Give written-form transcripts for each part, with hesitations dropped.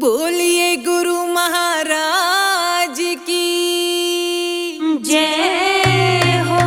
बोलिए गुरु महाराज की जय हो।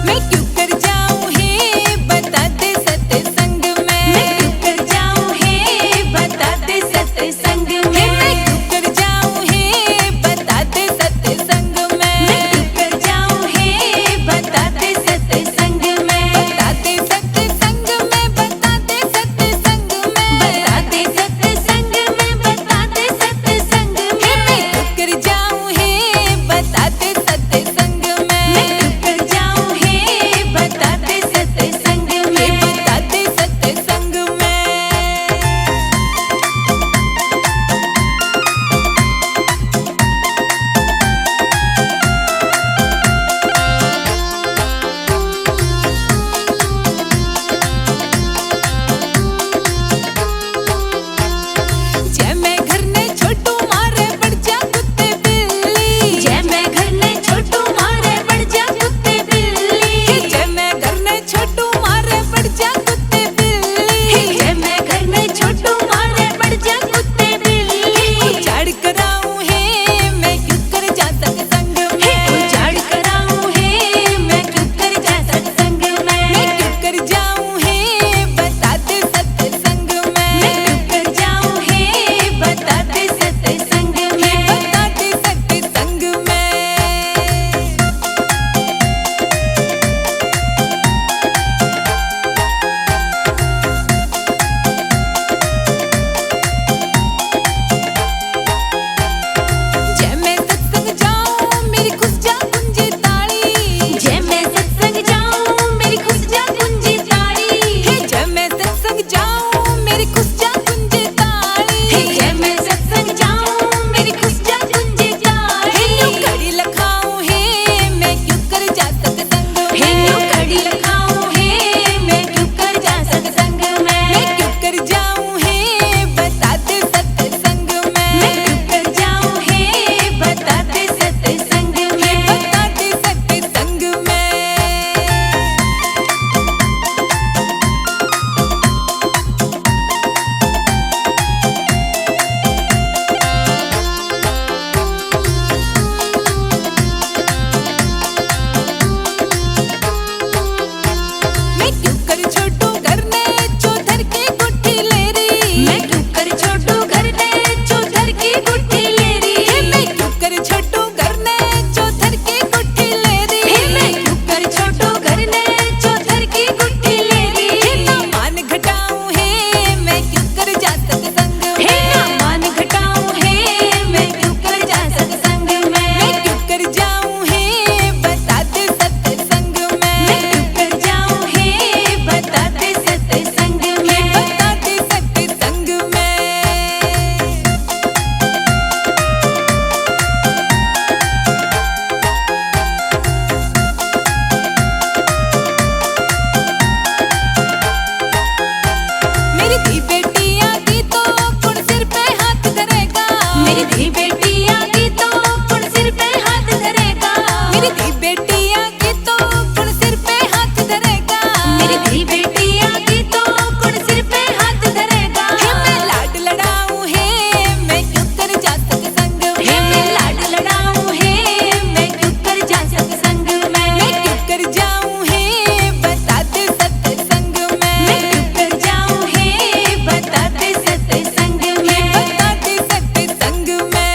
मैं क्यों कर जाऊं हे बता दे सत्संग में, मैं क्यों कर जाऊं हे बता दे सत्संग में, मैं क्यों कर जाऊं हे बता दे सत्संग में, मैं क्यों कर जाऊं हे बता दे सत्संग में, बता दे सत्संग में, बता दे सत्संग में, बता दे सत्संग में, बता दे सत्संग में, मैं क्यों कर जाऊं हे बता दे सत्संग में, मैं क्यों कर जाऊं हे बता दे सत्संग में, बता दे सत्संग में। जय मैं घर ने छोटू मारे पड़ जा कुत्ते बिल्ली, जय मैं घर ने छोटू मारे पड़ जा कुत्ते बिल्ली, जय मैं घर ने छोटू मारे पड़ जा कुत्ते बिल्ली, जय मैं घर ने छोटू मारे पड़ जा कुत्ते बिल्ली, उजाड़ कराऊं हे मैं क्यों कर जा सत्संग में, उजाड़ कराऊं हे मैं क्यों कर जा सत्संग में, मैं क्यों कर जाऊं हे बता दे सत्संग में, मैं क्यों कर जाऊं हे बता दे सत्संग में, बता दे सत्संग में। जय मैं सत्संग जाऊं मेरी खुश जा कुंजी ताली, जय मैं सत्संग जाऊं मेरी खुश जा कुंजी ताड़ी, जय मैं सत्संग जाऊं मेरी खुश जा कुंजी ताली, जय मैं सत्संग जाऊं मेरी खुश जा कुंजी ताड़ी, यूं कड़ी लखाऊं हे मैं क्यों कर जा सत्संग हे में, यूं कड़ी लखाऊं हे मैं क्यों कर जा सत्संग में, मैं क्यों कर जाऊं हे बता दे सत्संग में, मैं क्यों कर जाऊं हे बता दे सत्संग में, बता दे सत्संग में। मैं क्यों कर छोटू घर ने चौधर की गुट्ठी ले रही, मैं क्यों कर छोटू घर ने चौधर की गुट्ठी ले रही, मैं क्यों कर छोटू घर ने चौधर की गुट्ठी ले हे रही, मैं क्यों कर छोटू घर ने चौधर की गुट्ठी ले रही, ना मान घटाऊं हे मैं क्यों कर जा सत्संग हे में, ना मान घटाऊं हे मैं क्यों कर जा सत्संग में, मैं क्यों कर जाऊं हे बता दे सत्संग में, मैं क्यों कर जाऊं हे बता दे सत्संग में, बता दे सत्संग में। मेरी धी बेटी आगी तो कौन सिर पे हाथ धरेगा, मेरी धी बेटी आगी तो कौन सिर पे हाथ धरेगा, मेरी धी बेटी आगी तो कौन सिर पे हाथ धरेगा, मेरी धी बेटी आगी तो कौन सिर पे हाथ धरेगा, हे मैं लाड लड़ाऊं हे मैं क्यों कर जा सत्संग में, हे मैं लाड लड़ाऊं हे मैं क्यों कर जा सत्संग में, मैं क्यों कर जाऊं हे बता दे सत्संग में, मैं क्यों कर जाऊं हे बता दे सत्संग में, बता दे सत्संग में।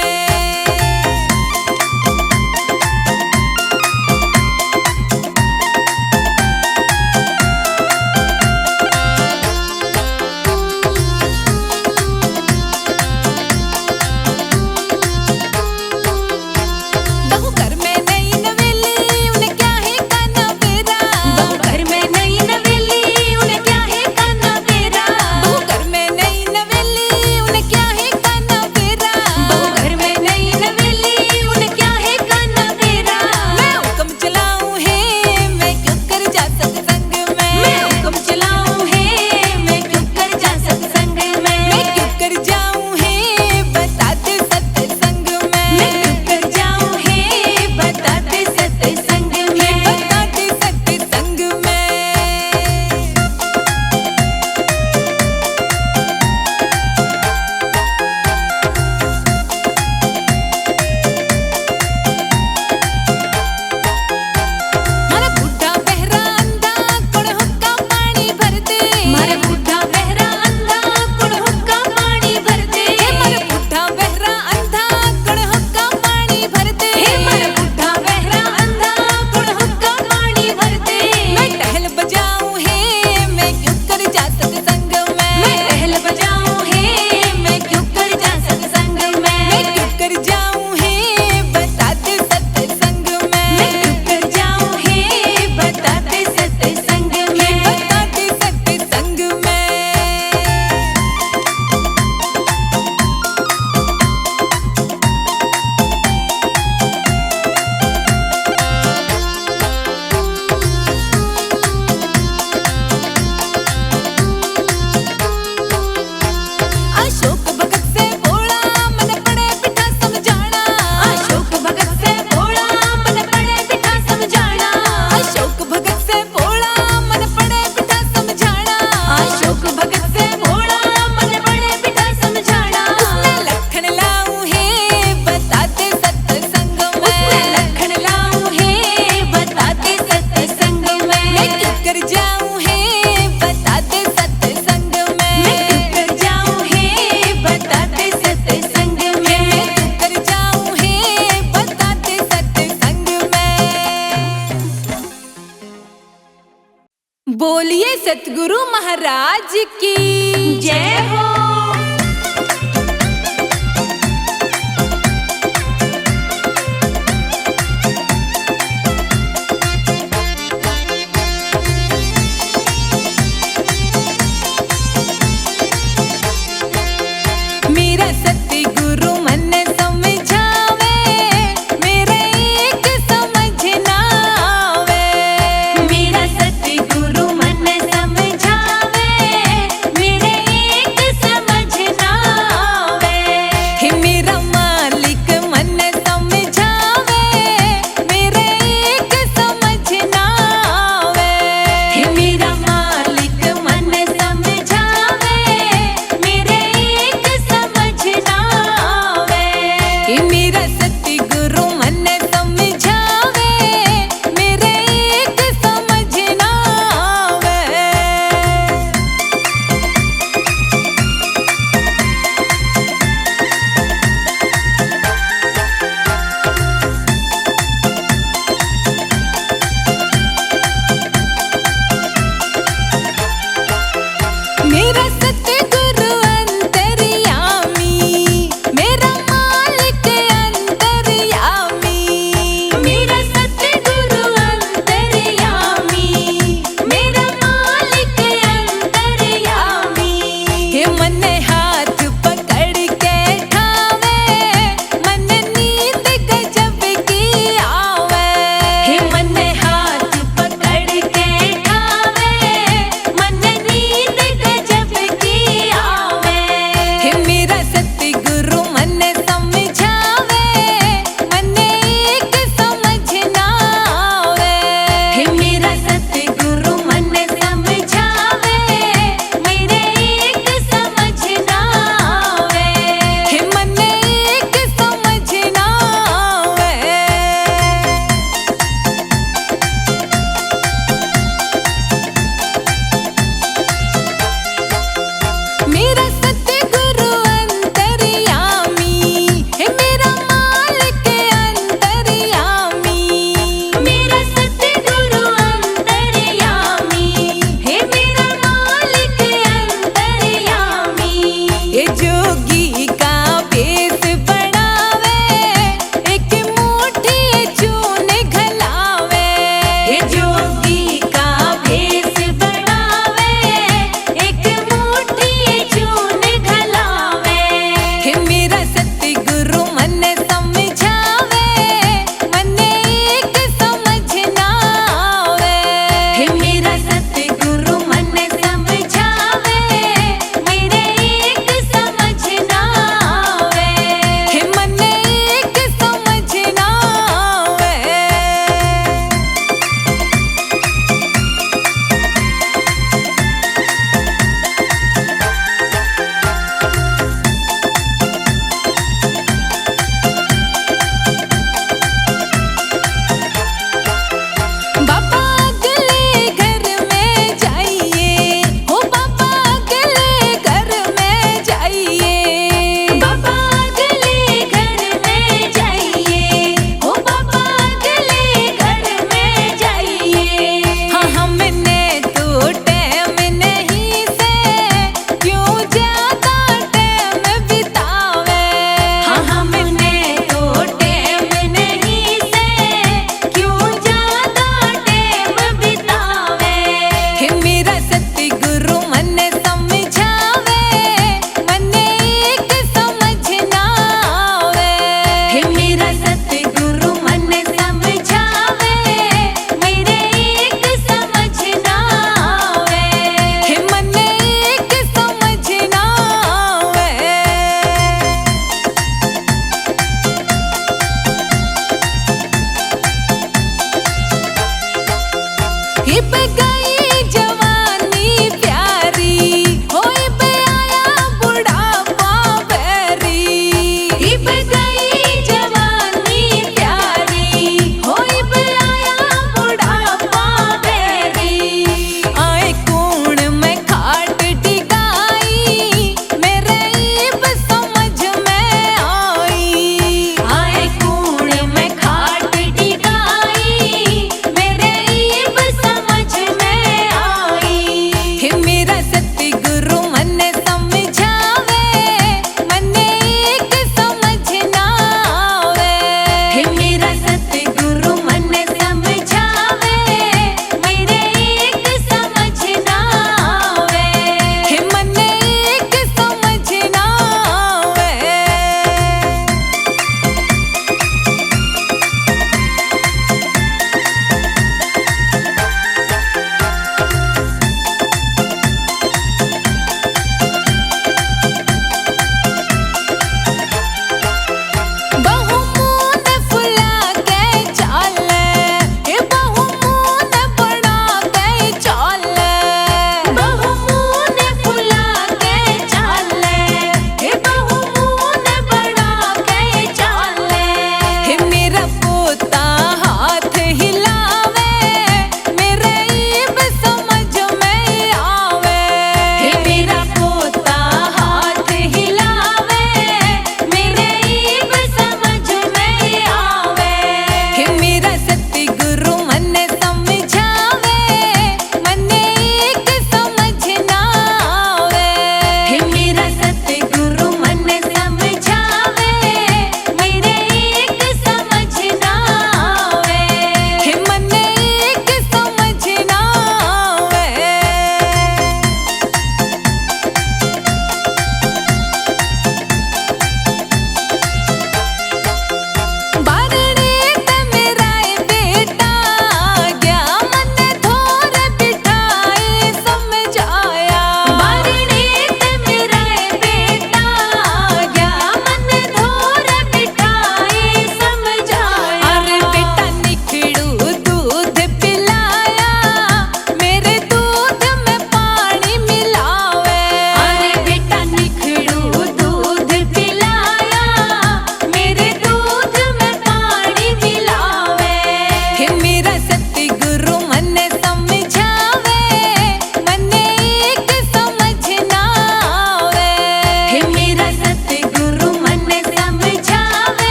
बोलिए सतगुरु महाराज की जय हो। मेरा सतगुरु मन समझावे, मेरे एक समझ ना आवे। मेरा सतगुरु मन समझावे, मेरे एक समझ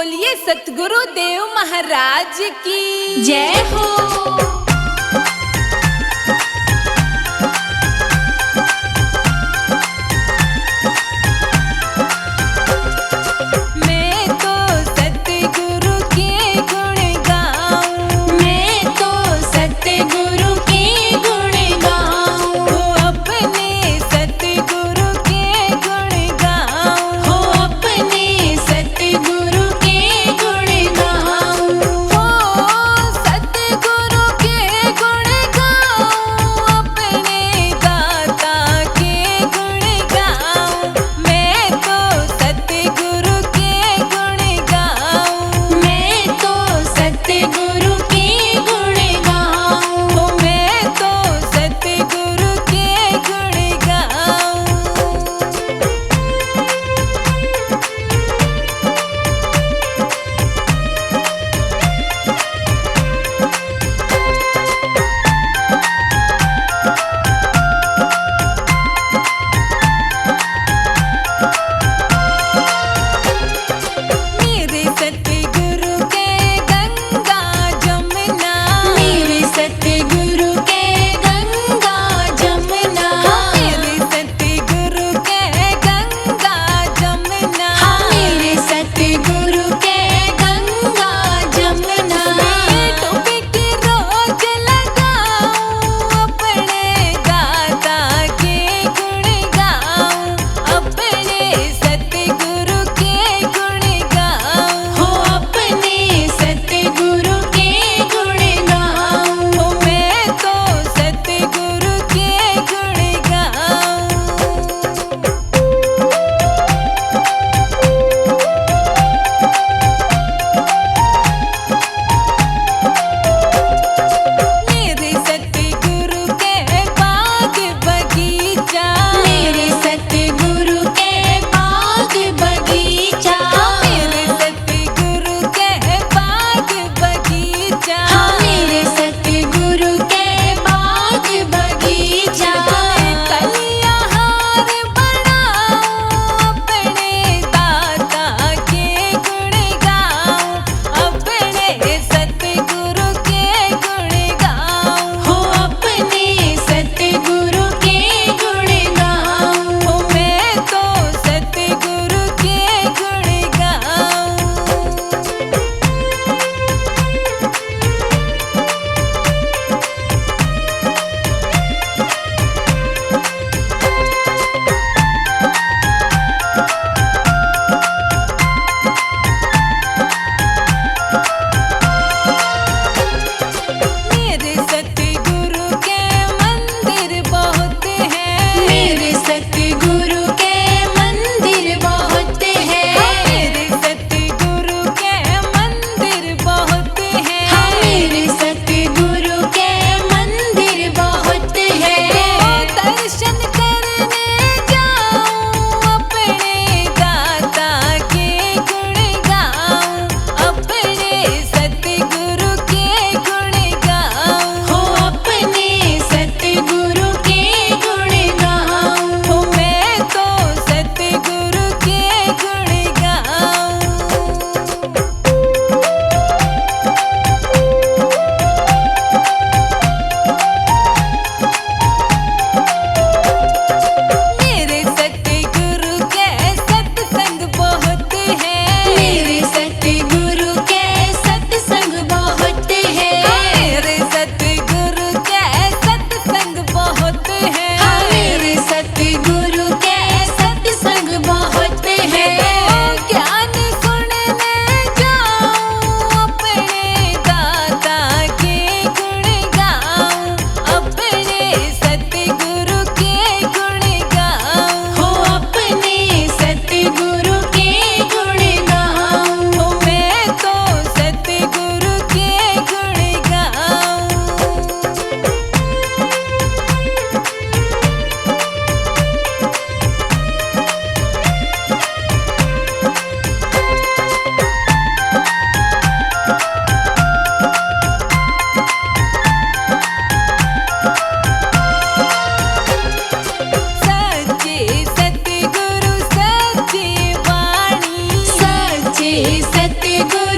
बोलिए सतगुरु देव महाराज की जय हो। के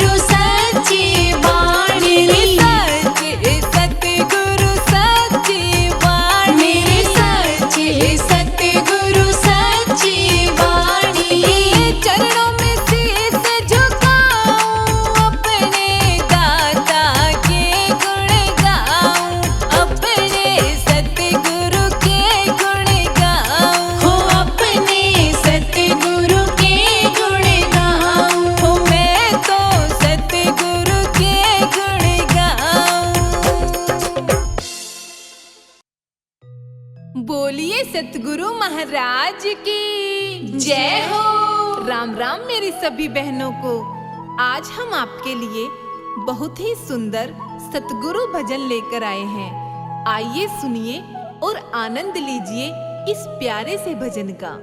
सतगुरु सच्ची वाणी सच्चे सतगुरु सच्ची वाणी मेरे सच्चे सतगुरु सच्ची वाणी चरणों में शीस झुकाऊं अपने दाता के गुण गाऊं अपने सतगुरु के गुण गाऊं हो अपने सतगुरु के गुण गाऊं हो मैं तो सतगुरु के गुण गाऊं। बोलिए सतगुरु महाराज की जय हो। राम राम मेरी सभी बहनों को। आज हम आपके लिए बहुत ही सुंदर सतगुरु भजन लेकर आए हैं। आइए सुनिए और आनंद लीजिए इस प्यारे से भजन का।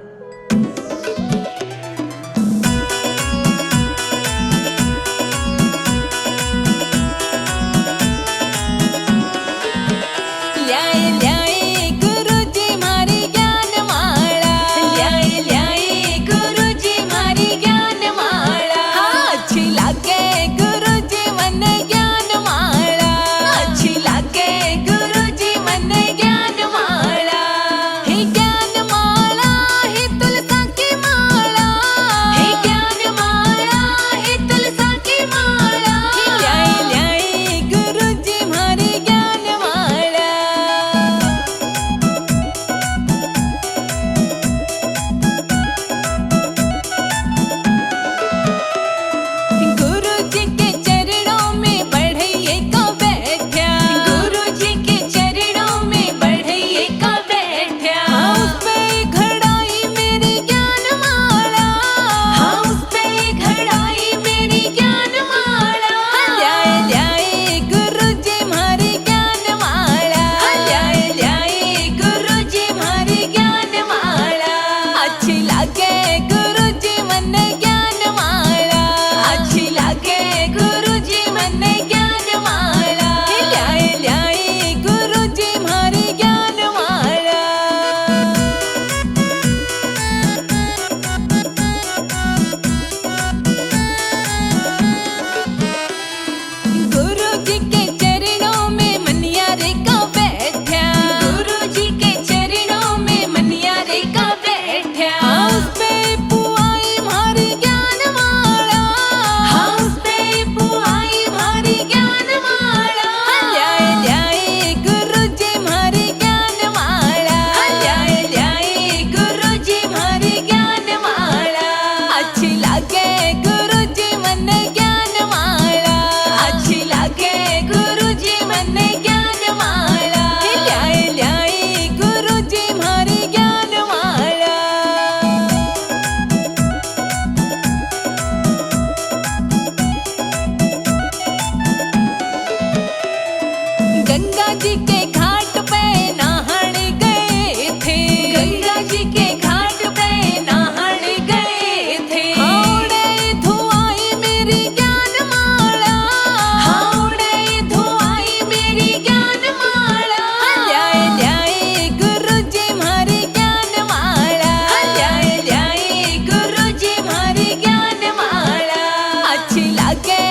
ल्याए ल्याए गुरुजी मारी ज्ञान माला ल्याए ल्याए गुरुजी मारी ज्ञान माला अच्छी लागे गुरुजी मन ज्ञान माला अच्छी लागे गुरुजी मन ज्ञान माला हे ज्ञान माला हे तुलसा की माला हे ज्ञान माला हे तुलसा की माला ल्याए ल्याए गुरुजी मारी ज्ञान माला। गुरुजी के चरणों में बढ़इए का बैठा गुरुजी के चरणों में बढ़इए का बैठा उस पे घड़ाई मेरी ज्ञान माला हाँ उस पे घड़ाई मेरी ज्ञान माला ल्याए ल्याए गुरुजी मारी ज्ञान माला ल्याए ल्याए गुरुजी मारी ज्ञान माला अच्छी लागे गुरुजी मन ज्ञान माला अच्छी लागे गुरुजी मन ज्ञान माला ल्याए ल्याए गुरुजी मारी ज्ञान माला। गुरुजी के चरणों में मनियारे का बैठा गुरुजी के चरणों में मनियारे का बैठा उस पे पुआई मारी ज्ञान माला हाँ उस पे पुआई मारी ज्ञान माला ल्याए ल्याए गुरुजी मारी ज्ञान माला ल्याए ल्याए गुरुजी मारी ज्ञान माला अच्छी लागे गुरुजी मन ज्ञान माला अच्छी लागे गुरुजी मन ज्ञान माला ल्याए ल्याए गुरुजी मारी ज्ञान माला। गंगा जी के घाट पे नहान गए थे गंगा जी के घाट पे नहान गए थे उड़े धुआई मेरी ज्ञान माला हाँ उड़े धुआई मेरी ज्ञान माला ल्याए ल्याए गुरुजी मारी ज्ञान माला ल्याए ल्याए गुरुजी मारी ज्ञान माला अच्छी लागे